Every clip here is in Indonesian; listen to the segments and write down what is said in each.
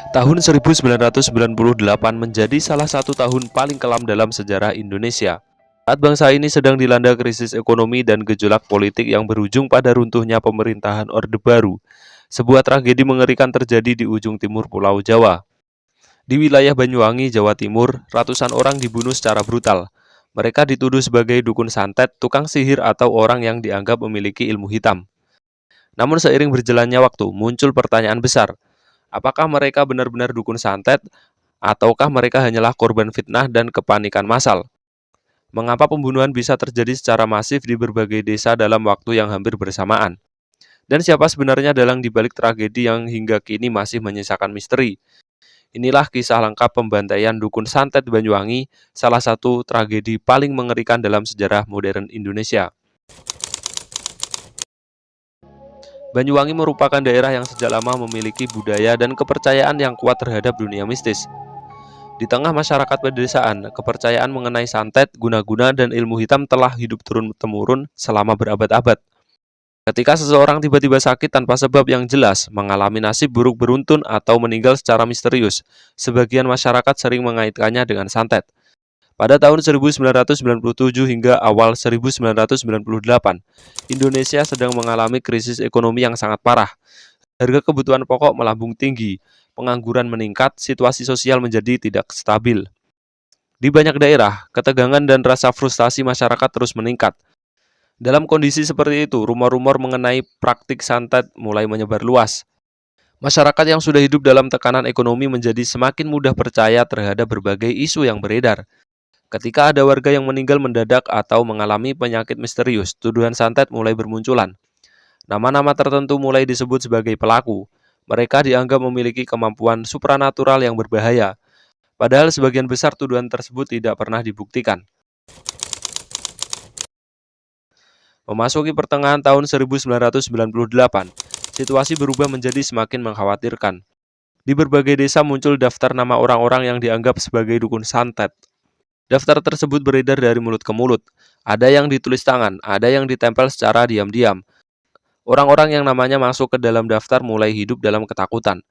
Tahun 1998 menjadi salah satu tahun paling kelam dalam sejarah Indonesia. Saat bangsa ini sedang dilanda krisis ekonomi dan gejolak politik yang berujung pada runtuhnya pemerintahan Orde Baru, sebuah tragedi mengerikan terjadi di ujung timur Pulau Jawa. Di wilayah Banyuwangi, Jawa Timur, ratusan orang dibunuh secara brutal. Mereka dituduh sebagai dukun santet, tukang sihir, atau orang yang dianggap memiliki ilmu hitam. Namun seiring berjalannya waktu, muncul pertanyaan besar. Apakah mereka benar-benar dukun santet, ataukah mereka hanyalah korban fitnah dan kepanikan massal? Mengapa pembunuhan bisa terjadi secara masif di berbagai desa dalam waktu yang hampir bersamaan? Dan siapa sebenarnya dalang dibalik tragedi yang hingga kini masih menyisakan misteri? Inilah kisah lengkap pembantaian dukun santet Banyuwangi, salah satu tragedi paling mengerikan dalam sejarah modern Indonesia. Banyuwangi merupakan daerah yang sejak lama memiliki budaya dan kepercayaan yang kuat terhadap dunia mistis. Di tengah masyarakat pedesaan, kepercayaan mengenai santet, guna-guna, dan ilmu hitam telah hidup turun-temurun selama berabad-abad. Ketika seseorang tiba-tiba sakit tanpa sebab yang jelas, mengalami nasib buruk beruntun, atau meninggal secara misterius, sebagian masyarakat sering mengaitkannya dengan santet. Pada tahun 1997 hingga awal 1998, Indonesia sedang mengalami krisis ekonomi yang sangat parah. Harga kebutuhan pokok melambung tinggi, pengangguran meningkat, situasi sosial menjadi tidak stabil. Di banyak daerah, ketegangan dan rasa frustasi masyarakat terus meningkat. Dalam kondisi seperti itu, rumor-rumor mengenai praktik santet mulai menyebar luas. Masyarakat yang sudah hidup dalam tekanan ekonomi menjadi semakin mudah percaya terhadap berbagai isu yang beredar. Ketika ada warga yang meninggal mendadak atau mengalami penyakit misterius, tuduhan santet mulai bermunculan. Nama-nama tertentu mulai disebut sebagai pelaku. Mereka dianggap memiliki kemampuan supranatural yang berbahaya. Padahal sebagian besar tuduhan tersebut tidak pernah dibuktikan. Memasuki pertengahan tahun 1998, situasi berubah menjadi semakin mengkhawatirkan. Di berbagai desa muncul daftar nama orang-orang yang dianggap sebagai dukun santet. Daftar tersebut beredar dari mulut ke mulut. Ada yang ditulis tangan, ada yang ditempel secara diam-diam. Orang-orang yang namanya masuk ke dalam daftar mulai hidup dalam ketakutan.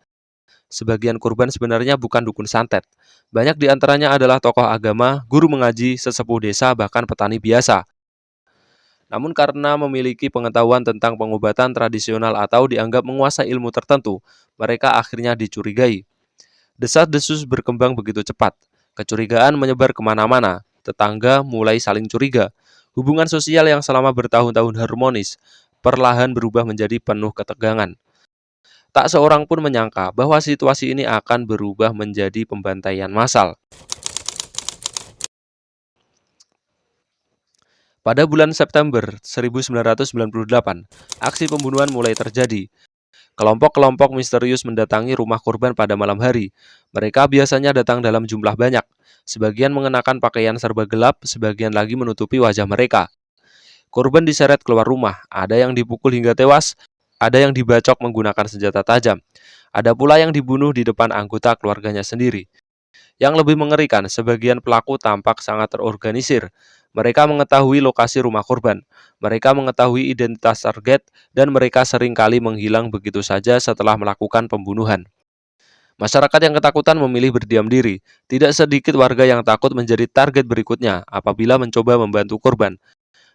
Sebagian korban sebenarnya bukan dukun santet. Banyak di antaranya adalah tokoh agama, guru mengaji, sesepuh desa, bahkan petani biasa. Namun karena memiliki pengetahuan tentang pengobatan tradisional atau dianggap menguasai ilmu tertentu, mereka akhirnya dicurigai. Desas-desus berkembang begitu cepat. Kecurigaan menyebar kemana-mana. Tetangga mulai saling curiga. Hubungan sosial yang selama bertahun-tahun harmonis perlahan berubah menjadi penuh ketegangan. Tak seorang pun menyangka bahwa situasi ini akan berubah menjadi pembantaian massal. Pada bulan September 1998, aksi pembunuhan mulai terjadi. Kelompok-kelompok misterius mendatangi rumah korban pada malam hari. Mereka biasanya datang dalam jumlah banyak. Sebagian mengenakan pakaian serba gelap, sebagian lagi menutupi wajah mereka. Korban diseret keluar rumah, ada yang dipukul hingga tewas, ada yang dibacok menggunakan senjata tajam. Ada pula yang dibunuh di depan anggota keluarganya sendiri. Yang lebih mengerikan, sebagian pelaku tampak sangat terorganisir. Mereka mengetahui lokasi rumah korban, mereka mengetahui identitas target, dan mereka seringkali menghilang begitu saja setelah melakukan pembunuhan. Masyarakat yang ketakutan memilih berdiam diri. Tidak sedikit warga yang takut menjadi target berikutnya apabila mencoba membantu korban.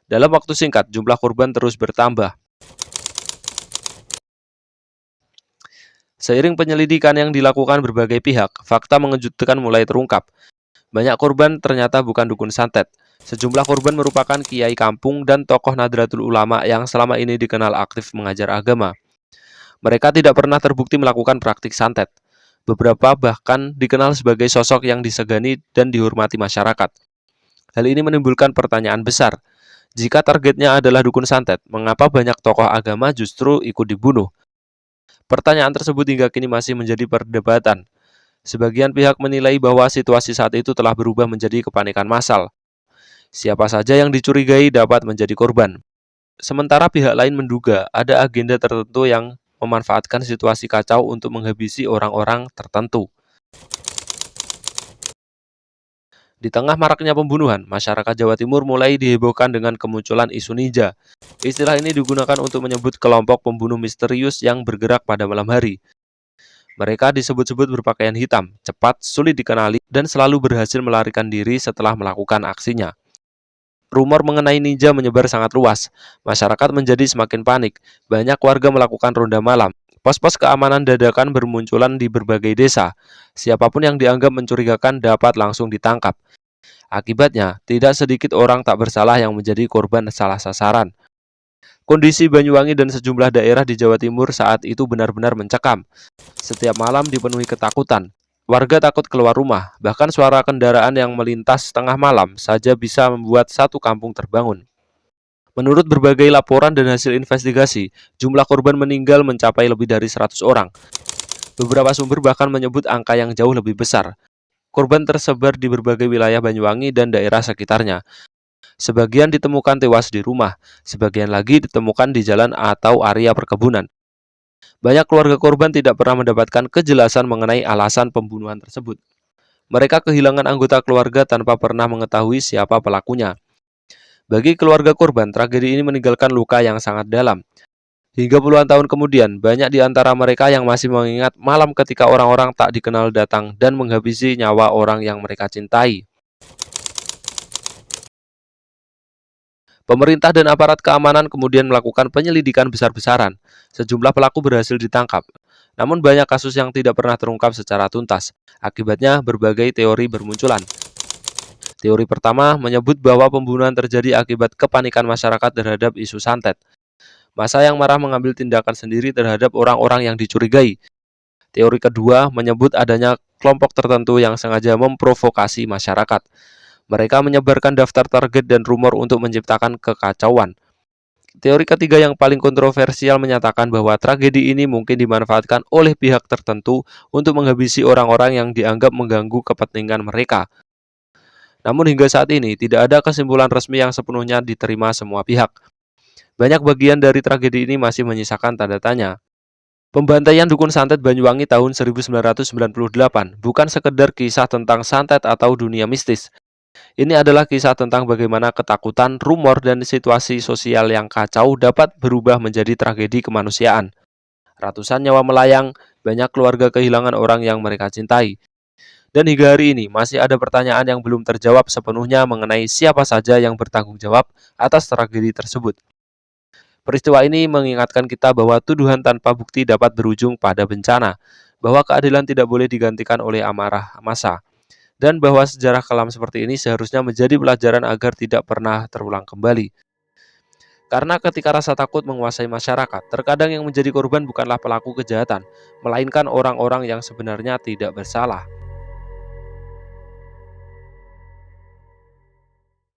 Dalam waktu singkat, jumlah korban terus bertambah. Seiring penyelidikan yang dilakukan berbagai pihak, fakta mengejutkan mulai terungkap. Banyak korban ternyata bukan dukun santet. Sejumlah korban merupakan kiai kampung dan tokoh Nahdlatul Ulama yang selama ini dikenal aktif mengajar agama. Mereka tidak pernah terbukti melakukan praktik santet. Beberapa bahkan dikenal sebagai sosok yang disegani dan dihormati masyarakat. Hal ini menimbulkan pertanyaan besar. Jika targetnya adalah dukun santet, mengapa banyak tokoh agama justru ikut dibunuh? Pertanyaan tersebut hingga kini masih menjadi perdebatan. Sebagian pihak menilai bahwa situasi saat itu telah berubah menjadi kepanikan massal. Siapa saja yang dicurigai dapat menjadi korban. Sementara pihak lain menduga ada agenda tertentu yang memanfaatkan situasi kacau untuk menghabisi orang-orang tertentu. Di tengah maraknya pembunuhan, masyarakat Jawa Timur mulai dihebohkan dengan kemunculan isu ninja. Istilah ini digunakan untuk menyebut kelompok pembunuh misterius yang bergerak pada malam hari. Mereka disebut-sebut berpakaian hitam, cepat, sulit dikenali, dan selalu berhasil melarikan diri setelah melakukan aksinya. Rumor mengenai ninja menyebar sangat luas. Masyarakat menjadi semakin panik. Banyak warga melakukan ronda malam. Pos-pos keamanan dadakan bermunculan di berbagai desa. Siapapun yang dianggap mencurigakan dapat langsung ditangkap. Akibatnya, tidak sedikit orang tak bersalah yang menjadi korban salah sasaran. Kondisi Banyuwangi dan sejumlah daerah di Jawa Timur saat itu benar-benar mencekam. Setiap malam dipenuhi ketakutan. Warga takut keluar rumah, bahkan suara kendaraan yang melintas tengah malam saja bisa membuat satu kampung terbangun. Menurut berbagai laporan dan hasil investigasi, jumlah korban meninggal mencapai lebih dari 100 orang. Beberapa sumber bahkan menyebut angka yang jauh lebih besar. Korban tersebar di berbagai wilayah Banyuwangi dan daerah sekitarnya. Sebagian ditemukan tewas di rumah, sebagian lagi ditemukan di jalan atau area perkebunan. Banyak keluarga korban tidak pernah mendapatkan kejelasan mengenai alasan pembunuhan tersebut. Mereka kehilangan anggota keluarga tanpa pernah mengetahui siapa pelakunya. Bagi keluarga korban, tragedi ini meninggalkan luka yang sangat dalam. Hingga puluhan tahun kemudian, banyak di antara mereka yang masih mengingat malam ketika orang-orang tak dikenal datang dan menghabisi nyawa orang yang mereka cintai. Pemerintah dan aparat keamanan kemudian melakukan penyelidikan besar-besaran. Sejumlah pelaku berhasil ditangkap. Namun banyak kasus yang tidak pernah terungkap secara tuntas. Akibatnya berbagai teori bermunculan. Teori pertama menyebut bahwa pembunuhan terjadi akibat kepanikan masyarakat terhadap isu santet. Massa yang marah mengambil tindakan sendiri terhadap orang-orang yang dicurigai. Teori kedua menyebut adanya kelompok tertentu yang sengaja memprovokasi masyarakat. Mereka menyebarkan daftar target dan rumor untuk menciptakan kekacauan. Teori ketiga yang paling kontroversial menyatakan bahwa tragedi ini mungkin dimanfaatkan oleh pihak tertentu untuk menghabisi orang-orang yang dianggap mengganggu kepentingan mereka. Namun hingga saat ini tidak ada kesimpulan resmi yang sepenuhnya diterima semua pihak. Banyak bagian dari tragedi ini masih menyisakan tanda tanya. Pembantaian dukun santet Banyuwangi tahun 1998 bukan sekedar kisah tentang santet atau dunia mistis. Ini adalah kisah tentang bagaimana ketakutan, rumor, dan situasi sosial yang kacau dapat berubah menjadi tragedi kemanusiaan. Ratusan nyawa melayang, banyak keluarga kehilangan orang yang mereka cintai. Dan hingga hari ini masih ada pertanyaan yang belum terjawab sepenuhnya mengenai siapa saja yang bertanggung jawab atas tragedi tersebut. Peristiwa ini mengingatkan kita bahwa tuduhan tanpa bukti dapat berujung pada bencana, bahwa keadilan tidak boleh digantikan oleh amarah massa, dan bahwa sejarah kelam seperti ini seharusnya menjadi pelajaran agar tidak pernah terulang kembali. Karena ketika rasa takut menguasai masyarakat, terkadang yang menjadi korban bukanlah pelaku kejahatan, melainkan orang-orang yang sebenarnya tidak bersalah.